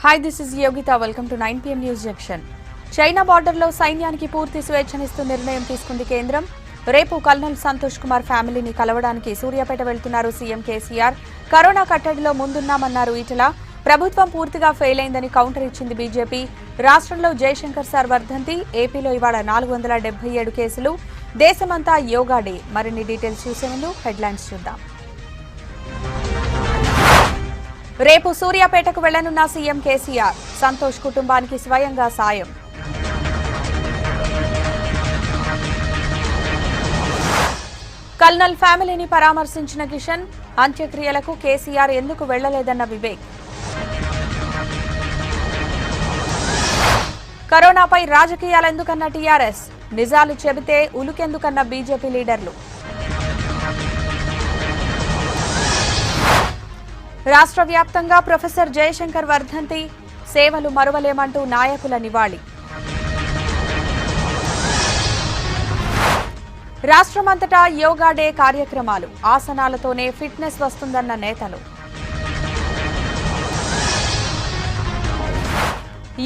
Hi, this is Yogita. Welcome to 9 PM News Junction. China బార్డర్లో సైన్యానికి పూర్తి స్వేచ్ఛనిస్తూ నిర్ణయం తీసుకుంది కేంద్రం. రేపు కల్నల్ సంతోష్ కుమార్ ఫ్యామిలీని కలవడానికి సూర్యాపేట వెళ్తున్నారు సీఎం కేసీఆర్. కరోనా కట్టడిలో ముందున్నామన్నారు ఈటల. ప్రభుత్వం పూర్తిగా ఫెయిల్ అయిందని కౌంటర్ ఇచ్చింది బీజేపీ. రాష్ట్రంలో జయశంకర్ సార్ వర్ధంతి. ఏపీలో ఇవాళ 477 కేసులు. దేశమంతా యోగా డే. మరిన్ని డీటెయిల్స్ చూసే ముందు హెడ్లైన్స్ చూద్దాం. రేపు సూర్యాపేటకు వెళ్లనున్న సీఎం కేసీఆర్. సంతోష్ కుటుంబానికి స్వయంగా సాయం. కల్నల్ ఫ్యామిలీని పరామర్శించిన కిషన్. అంత్యక్రియలకు కేసీఆర్ ఎందుకు వెళ్లలేదన్న వివేక్. కరోనాపై రాజకీయాలెందుకన్న టీఆర్ఎస్. నిజాలు చెబితే ఉలుకెందుకన్న బీజేపీ లీడర్లు. రాష్ట్ర వ్యాప్తంగా ప్రొఫెసర్ జయశంకర్ వర్ధంతి. సేవలు మరువలేమంటూ నాయకుల నివాళి. రాష్ట్రమంతటా యోగా డే కార్యక్రమాలు. ఆసనాలతోనే ఫిట్నెస్ వస్తుందన్న నేతలు.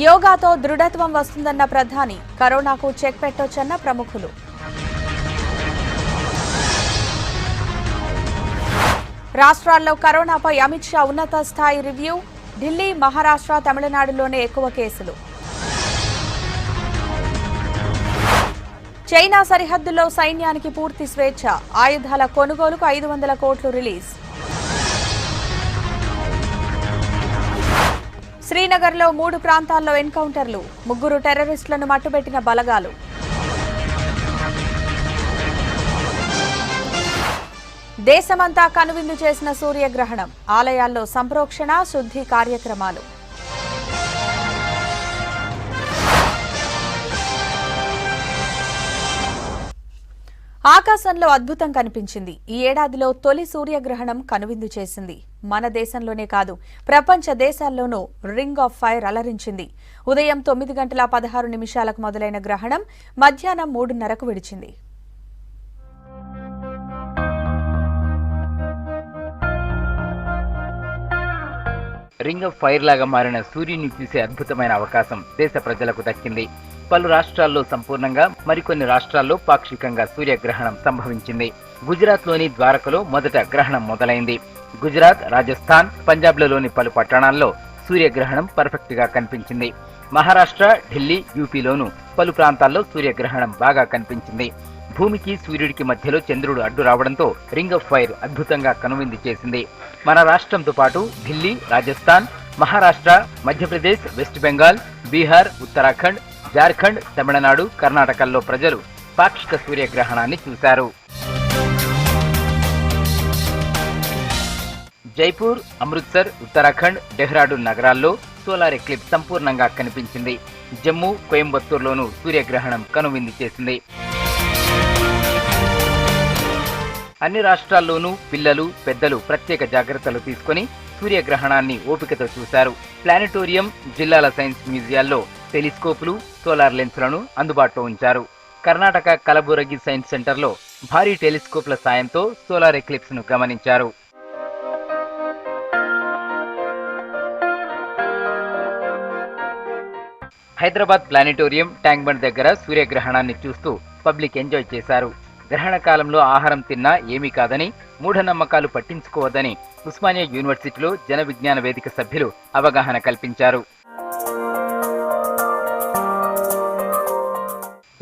యోగాతో దృఢత్వం వస్తుందన్న ప్రధాని. కరోనాకు చెక్ పెట్టొచ్చన్న ప్రముఖులు. రాష్ట్రాల్లో కరోనాపై అమిత్ షా ఉన్నత స్థాయి రివ్యూ. ఢిల్లీ, మహారాష్ట్ర, తమిళనాడులోనే ఎక్కువ కేసులు. చైనా సరిహద్దుల్లో సైన్యానికి పూర్తి స్వేచ్ఛ. ఆయుధాల కొనుగోలుకు 500 కోట్లు రిలీజ్. శ్రీనగర్లో 3 ప్రాంతాల్లో ఎన్కౌంటర్లు. 3 టెర్రరిస్టులను మట్టుబెట్టిన బలగాలు. దేశమంతా కనువిందు చేసిన సూర్యగ్రహణం. ఆలయాల్లో సంప్రోక్షణ, శుద్ధి కార్యక్రమాలు. ఆకాశంలో అద్భుతం కనిపించింది. ఈ ఏడాదిలో తొలి సూర్యగ్రహణం కనువిందు చేసింది. మన దేశంలోనే కాదు, ప్రపంచ దేశాల్లోనూ రింగ్ ఆఫ్ ఫైర్ అలరించింది. ఉదయం 9:16 మొదలైన గ్రహణం మధ్యాహ్నం 3:30కు విడిచింది. రింగ్ ఆఫ్ ఫైర్ లాగా మారిన సూర్యుని చూసే అద్భుతమైన అవకాశం దేశ ప్రజలకు దక్కింది. పలు రాష్ట్రాల్లో సంపూర్ణంగా, మరికొన్ని రాష్ట్రాల్లో పాక్షికంగా సూర్యగ్రహణం సంభవించింది. గుజరాత్లోని ద్వారకలో మొదట గ్రహణం మొదలైంది. గుజరాత్, రాజస్థాన్, పంజాబ్లలోని పలు పట్టణాల్లో సూర్యగ్రహణం పర్ఫెక్ట్ గా కనిపించింది. మహారాష్ట్ర, ఢిల్లీ, యూపీలోనూ పలు ప్రాంతాల్లో సూర్యగ్రహణం బాగా కనిపించింది. భూమికి సూర్యుడికి మధ్యలో చంద్రుడు అడ్డు రావడంతో రింగ్ ఆఫ్ ఫైర్ అద్భుతంగా కనువిందు చేసింది. మన రాష్ట్రంతో పాటు ఢిల్లీ, రాజస్థాన్, మహారాష్ట్ర, మధ్యప్రదేశ్, వెస్ట్ బెంగాల్, బీహార్, ఉత్తరాఖండ్, జార్ఖండ్, తమిళనాడు, కర్ణాటకల్లో ప్రజలు పాక్షిక సూర్యగ్రహణాన్ని చూశారు. జైపూర్, అమృత్సర్, ఉత్తరాఖండ్, డెహ్రాడూన్ నగరాల్లో సోలార్ ఎక్లిప్స్ సంపూర్ణంగా కనిపించింది. జమ్మూ, కోయంబత్తూర్లోనూ సూర్యగ్రహణం కనువిందు చేసింది. అన్ని రాష్ట్రాల్లోనూ పిల్లలు, పెద్దలు ప్రత్యేక జాగ్రత్తలు తీసుకుని సూర్యగ్రహణాన్ని ఓపికతో చూశారు. ప్లానెటోరియం, జిల్లాల సైన్స్ మ్యూజియాల్లో టెలిస్కోపులు, సోలార్ లెన్సులను అందుబాటులో ఉంచారు. కర్ణాటక కలబురగి సైన్స్ సెంటర్లో భారీ టెలిస్కోప్ల సాయంతో సోలార్ ఎక్లిప్స్ ను గమనించారు. హైదరాబాద్ ప్లానెటోరియం, ట్యాంక్ బండ్ దగ్గర సూర్యగ్రహణాన్ని చూస్తూ పబ్లిక్ ఎంజాయ్ చేశారు. గ్రహణ కాలంలో ఆహారం తిన్నా ఏమీ కాదని, మూఢనమ్మకాలు పట్టించుకోవద్దని ఉస్మానియా యూనివర్సిటీలో జన విజ్ఞాన వేదిక సభ్యులు అవగాహన కల్పించారు.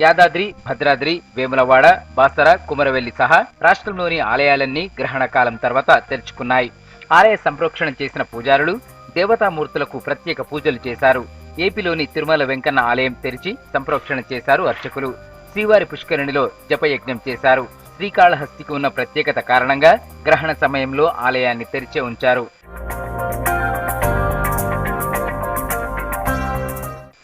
యాదాద్రి, భద్రాద్రి, వేములవాడ, బాసర, కుమరవెల్లి సహా రాష్ట్రంలోని ఆలయాలన్నీ గ్రహణ కాలం తర్వాత తెరుచుకున్నాయి. ఆలయ సంప్రోక్షణ చేసిన పూజారులు దేవతామూర్తులకు ప్రత్యేక పూజలు చేశారు. ఏపీలోని తిరుమల వెంకన్న ఆలయం తెరిచి సంప్రోక్షణ చేశారు అర్చకులు. శ్రీవారి పుష్కరిణిలో జపయజ్ఞం చేశారు. శ్రీకాళహస్తికి ఉన్న ప్రత్యేకత కారణంగా గ్రహణ సమయంలో ఆలయాన్ని తెరిచే ఉంచారు.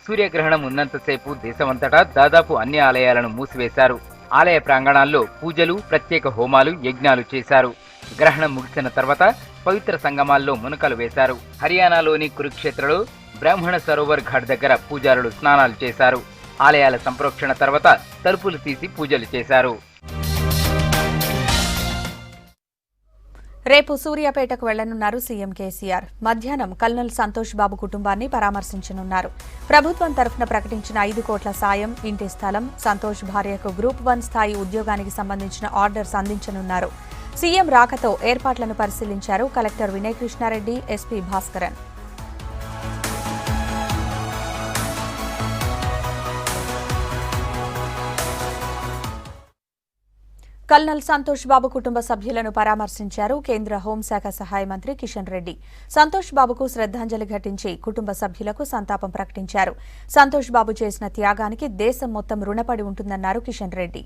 సూర్యగ్రహణం ఉన్నంతసేపు దేశమంతటా దాదాపు అన్ని ఆలయాలను మూసివేశారు. ఆలయ ప్రాంగణాల్లో పూజలు, ప్రత్యేక హోమాలు, యజ్ఞాలు చేశారు. గ్రహణం ముగిసిన తర్వాత పవిత్ర సంగమాల్లో మునకలు వేశారు. హర్యానాలోని కురుక్షేత్రలో బ్రాహ్మణ సరోవర్ ఘాట్ దగ్గర పూజారులు స్నానాలు చేశారు. ఆలయాల సంప్రోక్షణ తర్వాత తలుపులు తీసి పూజలు చేశారు. రేపు సూర్యాపేటకు వెళ్లనున్నారు సీఎం కేసీఆర్. మధ్యాహ్నం కల్నల్ సంతోష్ బాబు కుటుంబాన్ని పరామర్శించనున్నారు. ప్రభుత్వం తరఫున ప్రకటించిన 5 కోట్ల సాయం, ఇంటి స్థలం, సంతోష్ భార్యకు గ్రూప్ 1 స్థాయి ఉద్యోగానికి సంబంధించిన ఆర్డర్స్ అందించనున్నారు. సీఎం రాకతో ఏర్పాట్లను పరిశీలించారు collector Vinay Krishna Reddy, SP Bhaskaran. Colonel Santosh Babu కుటుంబ సభ్యులను పరామర్శించారు కేంద్ర హోంశాఖ సహాయ మంత్రి కిషన్ రెడ్డి. సంతోష్ బాబుకు శ్రద్ధాంజలి ఘటించి కుటుంబ సభ్యులకు సంతాపం ప్రకటించారు. సంతోష్ బాబు చేసిన త్యాగానికి దేశం మొత్తం రుణపడి ఉంటుందన్నారు కిషన్ రెడ్డి.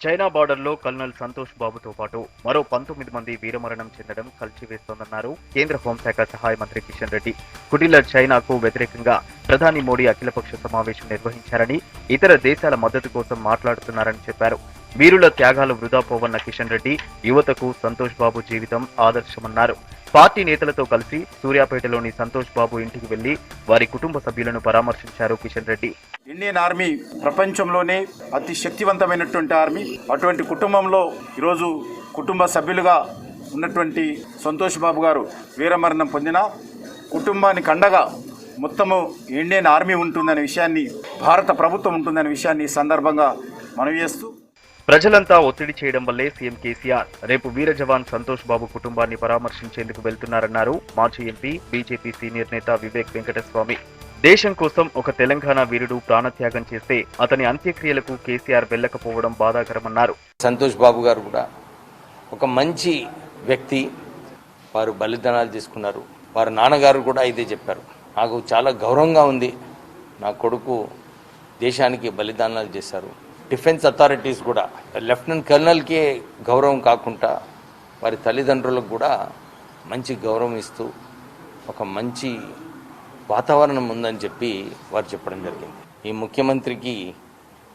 చైనా బార్డర్లో కల్నల్ సంతోష్ బాబుతో పాటు మరో 19 మంది వీరమరణం చెందడం కలిచివేస్తోందన్నారు కేంద్ర హోంశాఖ సహాయ మంత్రి కిషన్ రెడ్డి. కుటిల చైనాకు వ్యతిరేకంగా ప్రధాని మోడీ అఖిలపక్ష సమావేశం నిర్వహించారని, ఇతర దేశాల మద్దతు కోసం మాట్లాడుతున్నారని చెప్పారు. వీరుల త్యాగాలు వృధా పోవన్న కిషన్ రెడ్డి యువతకు సంతోష్ బాబు జీవితం ఆదర్శమన్నారు. పార్టీ నేతలతో కలిసి సూర్యాపేటలోని సంతోష్ బాబు ఇంటికి వెళ్లి వారి కుటుంబ సభ్యులను పరామర్శించారు కిషన్ రెడ్డి. ఇండియన్ ఆర్మీ ప్రపంచంలోనే అతి శక్తివంతమైనటువంటి ఆర్మీ. అటువంటి కుటుంబంలో ఈరోజు కుటుంబ సభ్యులుగా ఉన్నటువంటి సంతోష్ బాబు గారు వీరమరణం పొందిన కుటుంబానికి అండగా మొత్తము ఇండియన్ ఆర్మీ ఉంటుందనే విషయాన్ని, భారత ప్రభుత్వం ఉంటుందనే విషయాన్ని ఈ సందర్భంగా మనవి చేస్తూ, ప్రజలంతా ఒత్తిడి చేయడం వల్లే సీఎం కేసీఆర్ రేపు వీర జవాన్ సంతోష్ బాబు కుటుంబాన్ని పరామర్శించేందుకు వెళ్తున్నారన్నారు మాజీ ఎంపీ, బీజేపీ సీనియర్ నేత వివేక్ వెంకటస్వామి. దేశం కోసం ఒక తెలంగాణ వీరుడు ప్రాణత్యాగం చేస్తే అతని అంత్యక్రియలకు కేసీఆర్ వెళ్లకపోవడం బాధాకరమన్నారు. సంతోష్ బాబు గారు కూడా ఒక మంచి వ్యక్తి. వారు బలిదానాలు తీసుకున్నారు. వారి నాన్నగారు కూడా ఇదే చెప్పారు. నాకు చాలా గౌరవంగా ఉంది, నా కొడుకు దేశానికి బలిదానాలు చేశారు. డిఫెన్స్ అథారిటీస్ కూడా లెఫ్టినెంట్ కర్నల్కే గౌరవం కాకుండా వారి తల్లిదండ్రులకు కూడా మంచి గౌరవం ఇస్తూ ఒక మంచి వాతావరణం ఉందని చెప్పి వారు చెప్పడం జరిగింది. ఈ ముఖ్యమంత్రికి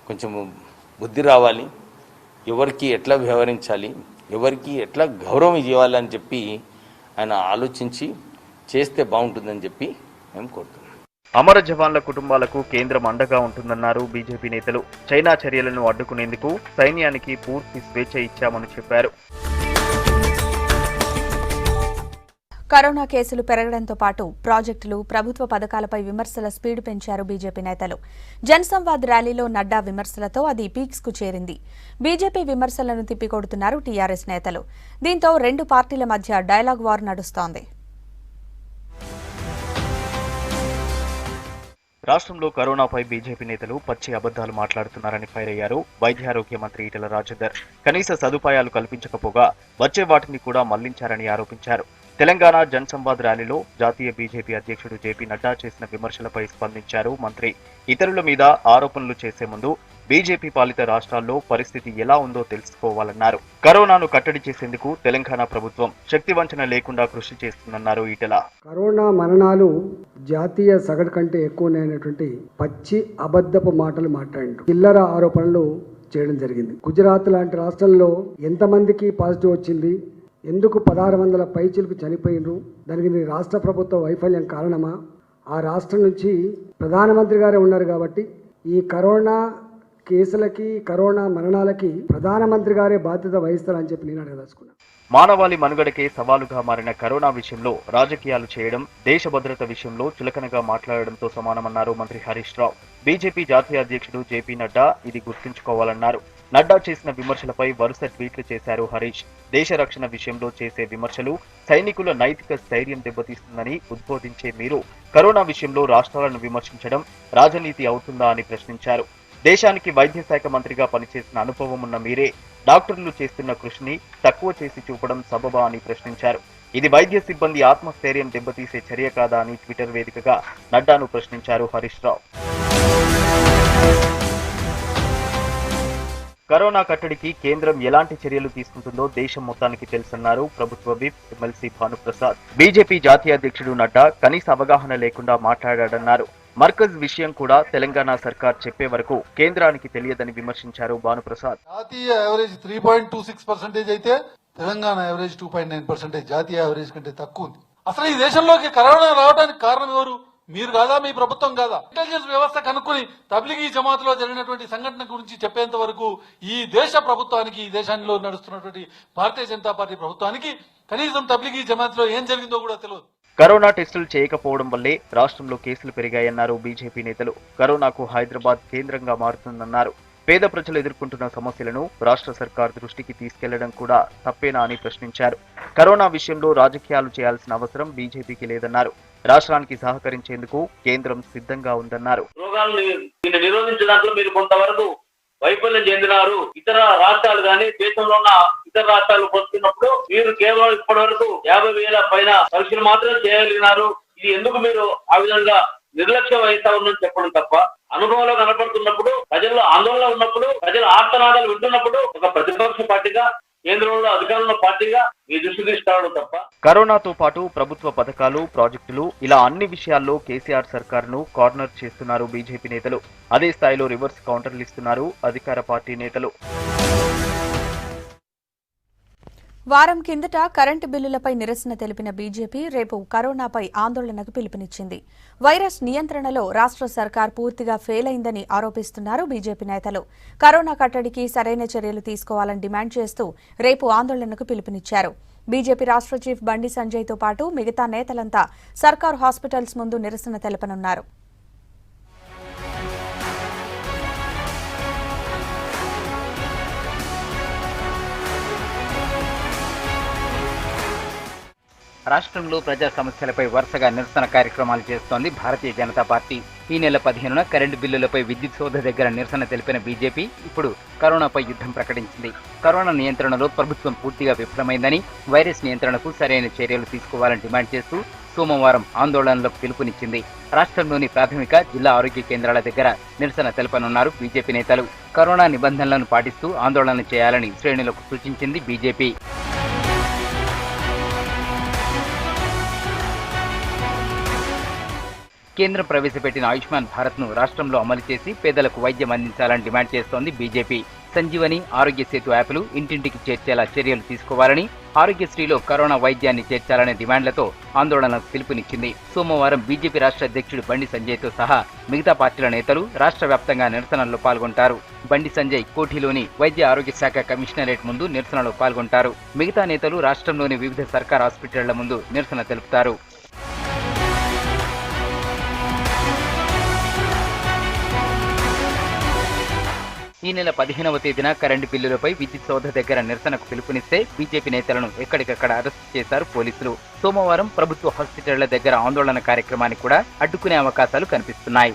కొంచెం బుద్ధి రావాలి, ఎవరికి ఎట్లా వ్యవహరించాలి, ఎవరికి ఎట్లా గౌరవం ఇవ్వాలి అని చెప్పి ఆయన ఆలోచించి చేస్తే బాగుంటుందని చెప్పి మేము కోరుతున్నాం. అమర జవాన్ల కుటుంబాలకు కేంద్రం అండగా ఉంటుందన్నారు బీజేపీ నేతలు. చైనా చర్యలను అడ్డుకునేందుకు సైన్యానికి పూర్తి స్వేచ్ఛ ఇచ్చామని చెప్పారు. కరోనా కేసులు పెరగడంతో పాటు ప్రాజెక్టులు, ప్రభుత్వ పథకాలపై విమర్శల స్పీడ్ పెంచారు బీజేపీ నేతలు. జనసంవాద్ ర్యాలీలో నడ్డా విమర్శలతో అది పీక్స్ కు చేరింది. బీజేపీ విమర్శలను తిప్పికొడుతున్నారు టీఆర్ఎస్ నేతలు. దీంతో 2 పార్టీల మధ్య డైలాగ్ వార్ నడుస్తోంది. రాష్ట్రంలో కరోనాపై బీజేపీ నేతలు పచ్చి అబద్దాలు మాట్లాడుతున్నారని ఫైర్ అయ్యారు వైద్యారోగ్య మంత్రి ఈటెల రాజేందర్. కనీస సదుపాయాలు కల్పించకపోగా వచ్చే వాటిని కూడా మళ్లించారని ఆరోపించారు. తెలంగాణ జనసంవాద్ ర్యాలీలో జాతీయ బీజేపీ అధ్యక్షుడు జేపీ నడ్డా చేసిన విమర్శలపై స్పందించారు మంత్రి. ఇతరుల మీద ఆరోపణలు చేసే ముందు బీజేపీ పాలిత రాష్ట్రాల్లో పరిస్థితి ఎలా ఉందో తెలుసుకోవాలన్నారు. కరోనాను కట్టడి చేసేందుకు తెలంగాణ ప్రభుత్వం శక్తివంచన లేకుండా కృషి చేస్తుందన్నారు ఈటెల. కరోనా మరణాలు జాతీయ సగటు కంటే ఎక్కువనేటువంటి పచ్చి అబద్ధపు మాటలు మాట్లాడిండు, చిల్లర ఆరోపణలు చేయడం జరిగింది. గుజరాత్ లాంటి రాష్ట్రంలో ఎంతమందికి పాజిటివ్ వచ్చింది, ఎందుకు 1600 పైచిలకు చనిపోయినరు, దానికి రాష్ట్ర ప్రభుత్వ వైఫల్యం కారణమా? ఆ రాష్ట్రం నుంచి ప్రధానమంత్రి గారే ఉన్నారు కాబట్టి ఈ కరోనా కేసులకి, కరోనా మరణాలకి ప్రధానమంత్రి గారే బాధ్యత వహిస్తారని చెప్పి నేను అడగదలుచుకున్నాను. మానవాళి మనుగడకే సవాలుగా మారిన కరోనా విషయంలో రాజకీయాలు చేయడం దేశ భద్రత విషయంలో చులకనగా మాట్లాడడంతో సమానమన్నారు మంత్రి హరీష్ రావు. బీజేపీ జాతీయ అధ్యక్షుడు జేపీ నడ్డా ఇది గుర్తుంచుకోవాలన్నారు. నడ్డా చేసిన విమర్శలపై వరుస ట్వీట్లు చేశారు హరీష్. దేశ రక్షణ విషయంలో చేసే విమర్శలు సైనికుల నైతిక స్థైర్యం దెబ్బతీస్తుందని ఉద్బోధించే మీరు కరోనా విషయంలో రాష్ట్రాలను విమర్శించడం రాజనీతి అవుతుందా అని ప్రశ్నించారు. దేశానికి వైద్య శాఖ మంత్రిగా పనిచేసిన అనుభవం ఉన్న మీరే డాక్టర్లు చేస్తున్న కృషిని తక్కువ చేసి చూపడం సబబా అని ప్రశ్నించారు. ఇది వైద్య సిబ్బంది ఆత్మస్థైర్యం దెబ్బతీసే చర్య కాదా అని ట్విట్టర్ వేదికగా నడ్డాను ప్రశ్నించారు హరీష్ రావు. కరోనా కట్టడికి కేంద్రం ఎలాంటి చర్యలు తీసుకుంటుందో దేశం మొత్తానికి తెలుసన్నారు ప్రభుత్వ విప్ ఎమ్మెల్సీ భానుప్రసాద్. బీజేపీ జాతీయ అధ్యక్షుడు నడ్డా కనీస అవగాహన లేకుండా మాట్లాడాడన్నారు. మర్కజ్ విషయం కూడా తెలంగాణ సర్కార్ చెప్పే వరకు కేంద్రానికి తెలియదని విమర్శించారు భానుప్రసాద్. జాతీయ యావరేజ్ 3.26% అయితే తెలంగాణ యావరేజ్ 2.9%. జాతీయ యావరేజ్ కంటే తక్కువ ఉంది. అసలు ఈ దేశంలోకి కరోనా రావడానికి కారణం ఎవరు? మీరు కాదా, మీ ప్రభుత్వం కాదా? ఇంటెలిజెన్స్ వ్యవస్థ కనుక్కుని తబ్లిగీ జమాత్లో జరిగినటువంటి సంఘటన గురించి చెప్పేంత వరకు ఈ దేశ ప్రభుత్వానికి, ఈ దేశంలో నడుస్తున్నటువంటి భారతీయ జనతా పార్టీ ప్రభుత్వానికి కనీసం తబ్లిగీ జమాత్లో ఏం జరిగిందో కూడా తెలియదు. కరోనా టెస్టులు చేయకపోవడం వల్లే రాష్ట్రంలో కేసులు పెరిగాయన్నారు బీజేపీ నేతలు. కరోనాకు హైదరాబాద్ కేంద్రంగా మారుతుందన్నారు. పేద ప్రజలు ఎదుర్కొంటున్న సమస్యలను రాష్ట్ర సర్కార్ దృష్టికి తీసుకెళ్లడం కూడా తప్పేనా అని ప్రశ్నించారు. కరోనా విషయంలో రాజకీయాలు చేయాల్సిన అవసరం బీజేపీకి లేదన్నారు. రాష్ట్రానికి సహకరించేందుకు కేంద్రం సిద్ధంగా ఉందన్నారు. రోగాలను నిరోధించడంలో మీరు కొంతవరకు వైఫల్యం చెందినారు. ఇతర రాష్ట్రాలు కానీ దేశంలో ఉన్న ఇతర రాష్ట్రాలు పోతున్నప్పుడు మీరు కేవలం ఇప్పటి వరకు 50,000 పైన పరీక్షలు మాత్రమే చేయగలిగినారు. ఇది ఎందుకు మీరు ఆ విధంగా నిర్లక్ష్యం వహిస్తా ఉందని చెప్పడం తప్ప, అనుభవంలో కనపడుతున్నప్పుడు, ప్రజల్లో ఆందోళన ఉన్నప్పుడు, ప్రజల ఆర్తనాదాలు వింటున్నప్పుడు ఒక ప్రతిపక్ష పార్టీగా, కేంద్రంలో అధికారంలో పార్టీగా మీ దృష్టి తీసుకురావడం తప్ప. కరోనాతో పాటు ప్రభుత్వ పథకాలు, ప్రాజెక్టులు ఇలా అన్ని విషయాల్లో కేసీఆర్ సర్కార్ను కార్నర్ చేస్తున్నారు బీజేపీ నేతలు. అదే స్థాయిలో రివర్స్ కౌంటర్లు ఇస్తున్నారు అధికార పార్టీ నేతలు. వారం కిందట కరెంటు బిల్లులపై నిరసన తెలిపిన బీజేపీ రేపు కరోనాపై ఆందోళనకు పిలుపునిచ్చింది. వైరస్ నియంత్రణలో రాష్ట్ర సర్కార్ పూర్తిగా ఫెయిల్ అయిందని ఆరోపిస్తున్నారు బీజేపీ నేతలు. కరోనా కట్టడికి సరైన చర్యలు తీసుకోవాలని డిమాండ్ చేస్తూ రేపు ఆందోళనకు పిలుపునిచ్చారు. బీజేపీ రాష్ట్ర చీఫ్ బండి సంజయ్తో పాటు మిగతా నేతలంతా సర్కార్ హాస్పిటల్స్ ముందు నిరసన తెలపనున్నారు. రాష్ట్రంలో ప్రజా సమస్యలపై వరుసగా నిరసన కార్యక్రమాలు చేస్తోంది భారతీయ జనతా పార్టీ. ఈ నెల 15న కరెంటు బిల్లులపై విద్యుత్ సౌధ దగ్గర నిరసన తెలిపిన బీజేపీ ఇప్పుడు కరోనాపై యుద్ధం ప్రకటించింది. కరోనా నియంత్రణలో ప్రభుత్వం పూర్తిగా విఫలమైందని, వైరస్ నియంత్రణకు సరైన చర్యలు తీసుకోవాలని డిమాండ్ చేస్తూ సోమవారం ఆందోళనలకు పిలుపునిచ్చింది. రాష్ట్రంలోని ప్రాథమిక, జిల్లా ఆరోగ్య కేంద్రాల దగ్గర నిరసన తెలపనున్నారు బీజేపీ నేతలు. కరోనా నిబంధనలను పాటిస్తూ ఆందోళన చేయాలని శ్రేణులకు సూచించింది బీజేపీ. కేంద్రం ప్రవేశపెట్టిన ఆయుష్మాన్ భారత్ను రాష్ట్రంలో అమలు చేసి పేదలకు వైద్యం అందించాలని డిమాండ్ చేస్తోంది బీజేపీ. సంజీవని, ఆరోగ్య సేతు యాప్లు ఇంటింటికి చేర్చేలా చర్యలు తీసుకోవాలని, ఆరోగ్యశ్రీలో కరోనా వైద్యాన్ని చేర్చాలనే డిమాండ్లతో ఆందోళనకు పిలుపునిచ్చింది. సోమవారం బీజేపీ రాష్ట్ర అధ్యక్షుడు బండి సంజయ్తో సహా మిగతా పార్టీల నేతలు రాష్ట్ర వ్యాప్తంగా నిరసనల్లో పాల్గొంటారు. బండి సంజయ్ కోఠీలోని వైద్య ఆరోగ్య శాఖ కమిషనరేట్ ముందు నిరసనలో పాల్గొంటారు. మిగతా నేతలు రాష్ట్రంలోని వివిధ సర్కార్ హాస్పిటళ్ల ముందు నిరసన తెలుపుతారు. ఈ నెల 15వ తేదీన కరెంటు బిల్లులపై విద్యుత్ సౌధ దగ్గర నిరసనకు పిలుపునిస్తే బీజేపీ నేతలను ఎక్కడికక్కడ అరెస్టు చేశారు పోలీసులు. సోమవారం ప్రభుత్వ హాస్పిటళ్ల దగ్గర ఆందోళన కార్యక్రమాన్ని కూడా అడ్డుకునే అవకాశాలు కనిపిస్తున్నాయి.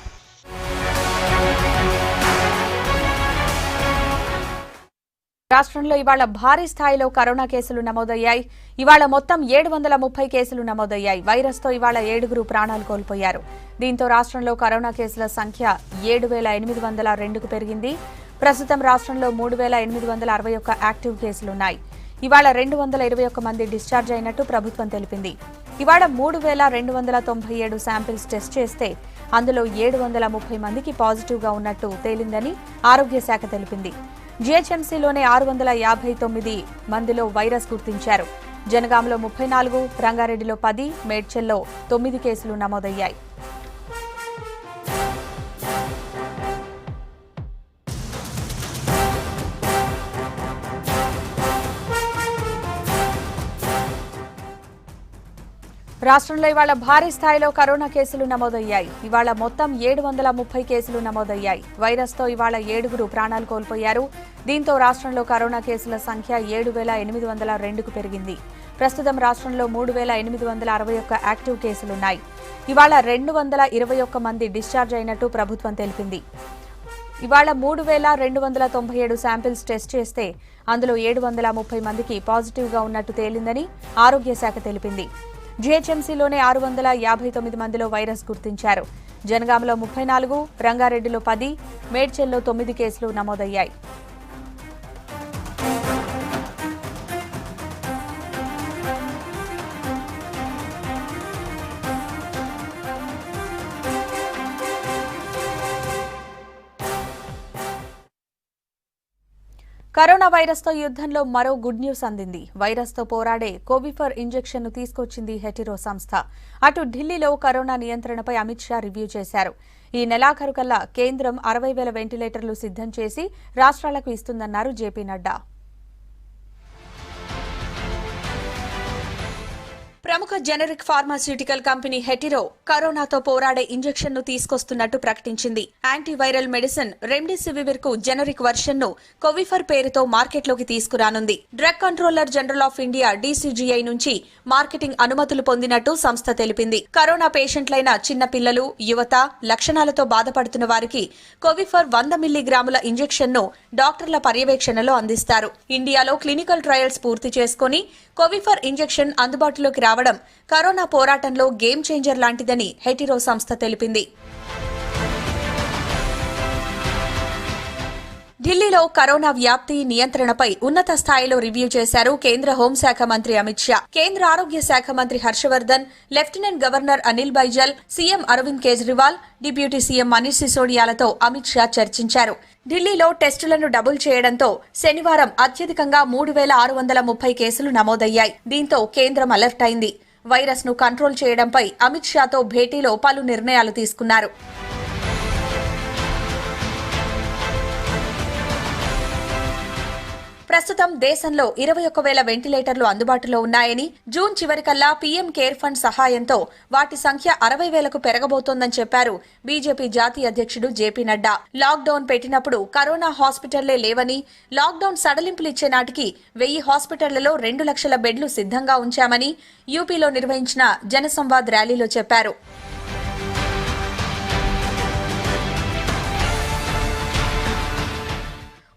రాష్ట్రంలో ఇవాళ భారీ స్థాయిలో కరోనా కేసులు నమోదయ్యాయి. ఇవాళ మొత్తం 730 కేసులు నమోదయ్యాయి. వైరస్తో ఇవాళ 7 ప్రాణాలు కోల్పోయారు. దీంతో రాష్ట్రంలో కరోనా కేసుల సంఖ్య 7,802కు పెరిగింది. ప్రస్తుతం రాష్ట్రంలో 3,861 యాక్టివ్ కేసులున్నాయి. ఇవాళ 221 మంది డిశ్చార్జ్ అయినట్టు ప్రభుత్వం తెలిపింది. ఇవాళ 3,297 శాంపిల్స్ టెస్ట్ చేస్తే అందులో 730 మందికి పాజిటివ్గా ఉన్నట్టు తేలిందని ఆరోగ్య శాఖ తెలిపింది. జీహెచ్ఎంసీలోనే 659 మందిలో వైరస్ గుర్తించారు. జనగాంలో 34, రంగారెడ్డిలో 10, మేడ్చల్లో 9 కేసులు నమోదయ్యాయి. రాష్ట్రంలో ఇవాళ భారీ స్థాయిలో కరోనా కేసులు నమోదయ్యాయి. ఇవాళ మొత్తం 730 కేసులు నమోదయ్యాయి. వైరస్తో ఇవాళ 7 ప్రాణాలు కోల్పోయారు. దీంతో రాష్ట్రంలో కరోనా కేసుల సంఖ్య 7,802కు పెరిగింది. ప్రస్తుతం రాష్ట్రంలో 3,861 యాక్టివ్ కేసులున్నాయి. ఇవాళ 221 మంది డిశ్చార్జ్ అయినట్టు ప్రభుత్వం తెలిపింది. ఇవాళ 3,297 శాంపిల్స్ టెస్ట్ చేస్తే అందులో 730 మందికి పాజిటివ్గా ఉన్నట్టు తేలిందని ఆరోగ్య శాఖ తెలిపింది. జీహెచ్ఎంసీలోనే 659 మందిలో వైరస్ గుర్తించారు. జనగాంలో 34, రంగారెడ్డిలో 10, మేడ్చల్లో 9 కేసులు నమోదయ్యాయి. కరోనా వైరస్తో యుద్ధంలో మరో గుడ్ న్యూస్ అందింది. వైరస్తో పోరాడే కోవిఫర్ ఇంజెక్షన్ను తీసుకొచ్చింది హెటిరో సంస్థ. అటు ఢిల్లీలో కరోనా నియంత్రణపై అమిత్ షా రివ్యూ చేశారు. ఈ నెలాఖరు కల్లా కేంద్రం 60,000 వెంటిలేటర్లు సిద్ధం చేసి రాష్ట్రాలకు ఇస్తుందన్నారు జేపీ నడ్డా. ప్రముఖ జెనరిక్ ఫార్మాస్యూటికల్ కంపెనీ హెటిరో కరోనాతో పోరాడే ఇంజెక్షన్ ను తీసుకొస్తున్నట్టు ప్రకటించింది. యాంటీవైరల్ మెడిసిన్ రెమ్డెసివిర్ కు జెనరిక్ వర్షన్ ను కోవిఫర్ పేరుతో మార్కెట్లోకి తీసుకురానుంది. Drug controller general of India DCGI నుంచి మార్కెటింగ్ అనుమతులు పొందినట్టు సంస్థ తెలిపింది. కరోనా పేషెంట్లైన చిన్న పిల్లలు, యువత, లక్షణాలతో బాధపడుతున్న వారికి కోవిఫర్ 100 మిల్లీగ్రాముల ఇంజెక్షన్ ను డాక్టర్ల పర్యవేక్షణలో అందిస్తారు. ఇండియాలో క్లినికల్ ట్రయల్స్ పూర్తి చేసుకుని కోవిఫర్ ఇంజెక్షన్ అందుబాటులోకి రావడం కరోనా పోరాటంలో గేమ్ చేంజర్ లాంటిదని హెటిరో సంస్థ తెలిపింది. ఢిల్లీలో కరోనా వ్యాప్తి నియంత్రణపై ఉన్నత స్థాయిలో రివ్యూ చేశారు కేంద్ర హోంశాఖ మంత్రి అమిత్ షా. కేంద్ర ఆరోగ్య శాఖ మంత్రి Harsh Vardhan, lieutenant governor Anil Baijal, CM Arvind Kejriwal, deputy CM Manish సిసోడియాలతో అమిత్ షా చర్చించారు. ఢిల్లీలో టెస్టులను డబుల్ చేయడంతో శనివారం అత్యధికంగా 3,630 కేసులు నమోదయ్యాయి. దీంతో కేంద్రం అలర్ట్ అయింది. వైరస్ ను కంట్రోల్ చేయడంపై అమిత్ షాతో భేటీలో పలు నిర్ణయాలు తీసుకున్నారు. ప్రస్తుతం దేశంలో 21,000 వెంటిలేటర్లు అందుబాటులో ఉన్నాయని, జూన్ చివరికల్లా పీఎం కేర్ ఫండ్ సహాయంతో వాటి సంఖ్య 60,000కు పెరగబోతోందని చెప్పారు బీజేపీ జాతీయ అధ్యక్షుడు జేపీ నడ్డా. లాక్డౌన్ పెట్టినప్పుడు కరోనా హాస్పిటళ్లే లేవని, లాక్డౌన్ సడలింపులిచ్చే నాటికి 1000 హాస్పిటళ్లలో 2 లక్షల బెడ్లు సిద్ధంగా ఉంచామని యూపీలో నిర్వహించిన జనసంవాద్ ర్యాలీలో చెప్పారు.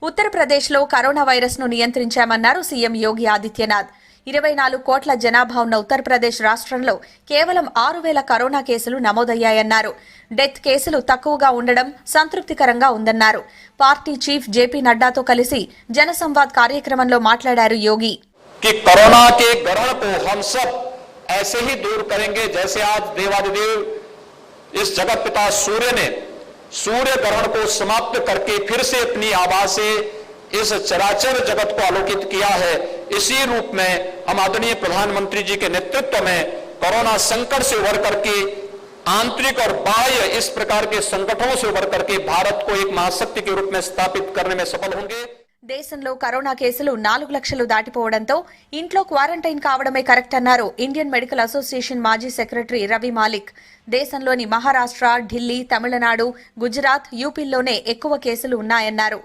ఉత్తరప్రదేశ్లో కరోనా వైరస్ ను నియంత్రించామన్నారు సీఎం యోగి ఆదిత్యనాథ్. 24 కోట్ల జనాభా ఉన్న ఉత్తరప్రదేశ్ రాష్ట్రంలో కేవలం 6,000 కరోనా కేసులు నమోదయ్యాయన్నారు. డెత్ కేసులు తక్కువగా ఉండడం సంతృప్తికరంగా ఉందన్నారు. పార్టీ చీఫ్ జేపీ నడ్డాతో కలిసి జనసంవాద్ కార్యక్రమంలో మాట్లాడారు యోగి. కరోనా के ग्रहण को हम सब ऐसे ही दूर करेंगे जैसे आज देवादिदेव इस जगत पिता सूर्य ने सूर्य ग्रहण को समाप्त करके फिर से अपनी आभा से इस चराचर जगत को आलोकित किया है. इसी रूप में हम आदरणीय प्रधानमंत्री जी के नेतृत्व में कोरोना संकट से उभर करके आंतरिक और बाह्य इस प्रकार के संकटों से उभर करके भारत को एक महाशक्ति के रूप में स्थापित करने में सफल होंगे. దేశంలో కరోనా కేసులు 4 లక్షలు దాటిపోవడంతో ఇంట్లో క్వారంటైన్ కావడమే కరెక్ట్ అన్నారు ఇండియన్ మెడికల్ అసోసియేషన్ మాజీ సెక్రటరీ రవి మాలిక్. దేశంలోని మహారాష్ట్ర, ఢిల్లీ, తమిళనాడు, గుజరాత్, యూపీల్లోనే ఎక్కువ కేసులు ఉన్నాయన్నారు.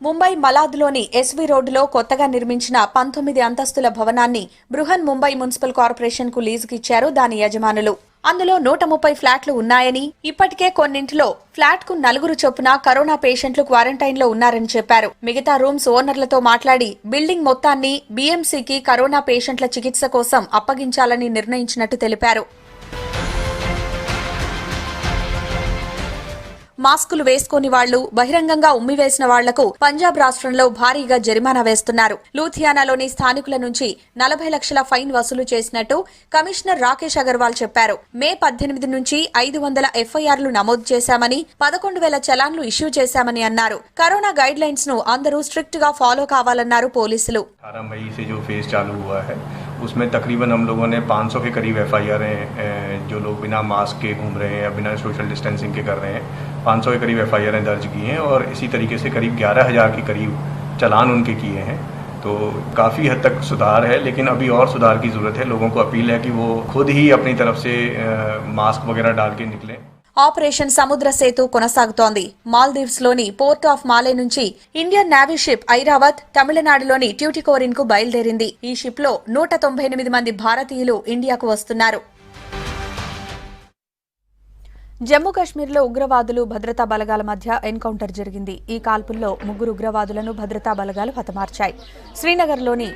ముంబై మలాద్లోని ఎస్వీ రోడ్డులో కొత్తగా నిర్మించిన 19 అంతస్తుల భవనాన్ని బృహన్ ముంబై మున్సిపల్ కార్పొరేషన్ కు లీజుకిచ్చారు దాని యజమానులు. అందులో 130 ఫ్లాట్లు ఉన్నాయని, ఇప్పటికే కొన్నింటిలో ఫ్లాట్ కు 4 చొప్పున కరోనా పేషెంట్లు క్వారంటైన్ లో ఉన్నారని చెప్పారు. మిగతా రూమ్స్ ఓనర్లతో మాట్లాడి బిల్డింగ్ మొత్తాన్ని బీఎంసీకి కరోనా పేషెంట్ల చికిత్స కోసం అప్పగించాలని నిర్ణయించినట్టు తెలిపారు. మాస్కులు వేసుకోని వాళ్లు, బహిరంగంగా ఉమ్మివేసిన వాళ్లకు పంజాబ్ రాష్ట్రంలో భారీగా జరిమానా వేస్తున్నారు. లూథియానాలోని స్థానికుల నుంచి 40 లక్షల ఫైన్ వసూలు చేసినట్టు కమిషనర్ రాకేష్ అగర్వాల్ చెప్పారు. మే 18 నుంచి 500 ఎఫ్ఐఆర్లు నమోదు చేశామని, 11,000 చలాన్లు ఇష్యూ చేశామని అన్నారు. కరోనా గైడ్ లైన్స్ ను అందరూ స్ట్రిక్ట్ గా ఫాలో కావాలన్నారు పోలీసులు. उसमें तकरीबन हम लोगों ने 500 के करीब एफआईआर हैं जो लोग बिना मास्क के घूम रहे हैं या बिना सोशल डिस्टेंसिंग के कर रहे हैं. 500 के करीब एफआईआर दर्ज की हैं और इसी तरीके से करीब 11,000 के करीब चलान उनके किए हैं. तो काफ़ी हद तक सुधार है, लेकिन अभी और सुधार की ज़रूरत है. लोगों को अपील है कि वो खुद ही अपनी तरफ से मास्क वगैरह डाल के निकलें. ఆపరేషన్ సముద్ర సేతు కొనసాగుతోంది. మాల్దీవ్స్ లోని పోర్ట్ ఆఫ్ మాలే నుంచి ఇండియన్ నేవీ షిప్ ఐరావత్ తమిళనాడులోని ట్యూటికోరిన్ కు బయలుదేరింది. ఈ షిప్ లో 198 మంది భారతీయులు ఇండియాకు వస్తున్నారు. జమ్మూ కశ్మీర్లో ఉగ్రవాదులు, భద్రతా బలగాల మధ్య ఎన్కౌంటర్ జరిగింది. ఈ కాల్పుల్లో 3 ఉగ్రవాదులను భద్రతా బలగాలు హతమార్చాయి. శ్రీనగర్లోని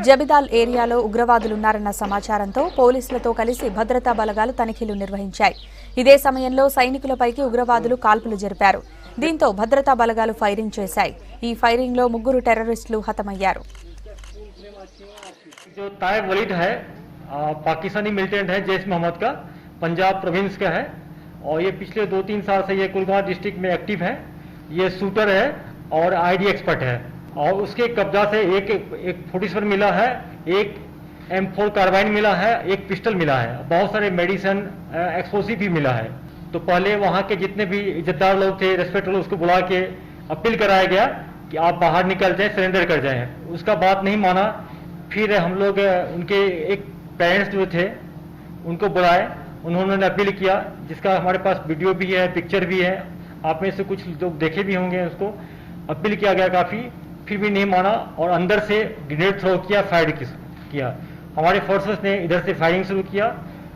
జబిదాల్ ఏరియాలో ఉగ్రవాదులున్నారన్న సమాచారంతో పోలీసులతో కలిసి భద్రతా బలగాలు తనిఖీలు నిర్వహించాయి. ఇదే సమయంలో సైనికులపైకి ఉగ్రవాదులు కాల్పులు జరిపారు. దీంతో భద్రతా బలగాలు ఫైరింగ్ చేశాయి. ఈ ఫైరింగ్ లో 3 టెర్రరిస్టులు హతమయ్యారు. जो तायब वलीद है पाकिस्तानी मिलिटेंट है जैश मोहम्मद का, पंजाब प्रोविंस का है और ये पिछले 2-3 साल से ये कुलगांव डिस्ट्रिक्ट में एक्टिव है। ये शूटर है और आईडी एक्सपर्ट है और उसके कब्जा से एक 47 मिला है, एक M4 कार्बाइन मिला है, एक पिस्टल मिला है, बहुत सारे मेडिसिन एक्सप्लोसिव भी मिला है। तो पहले वहाँ के जितने भी इज्जतदार लोग थे, रेस्पेक्टेबल, उसको बुला के अपील कराया गया कि आप बाहर निकल जाएं, सरेंडर कर जाएं। उसका बात नहीं माना। फिर हम लोग उनके एक पेरेंट्स जो थे उनको बुलाए, उन्होंने अपील किया, जिसका हमारे पास वीडियो भी है, पिक्चर भी है, आप में से कुछ लोग देखे भी होंगे। उसको अपील किया गया काफ़ी, फिर भी नहीं माना और अंदर से ग्रेनेड थ्रो किया, फायर किया। हमारे फोर्सेस ने इधर से फायरिंग शुरू किया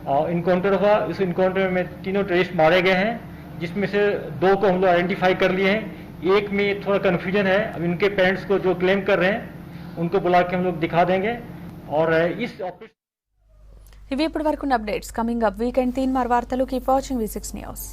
और इनकाउंटर हुआ। इस इनकाउंटर में 3 टेररिस्ट मारे गए हैं, जिसमें से 2 को हम लोग आइडेंटिफाई कर लिए हैं। एक में थोड़ा कन्फ्यूजन है, अब इनके पेरेंट्स को जो क्लेम कर रहे हैं उनको बुला के हम लोग दिखा देंगे। और इस ऑपरेशन ఇవి ఇప్పటి వరకు అప్డేట్స్. కమింగ్ అప్ వీకెండ్ 3 వార్తలు. Keep watching V6 news.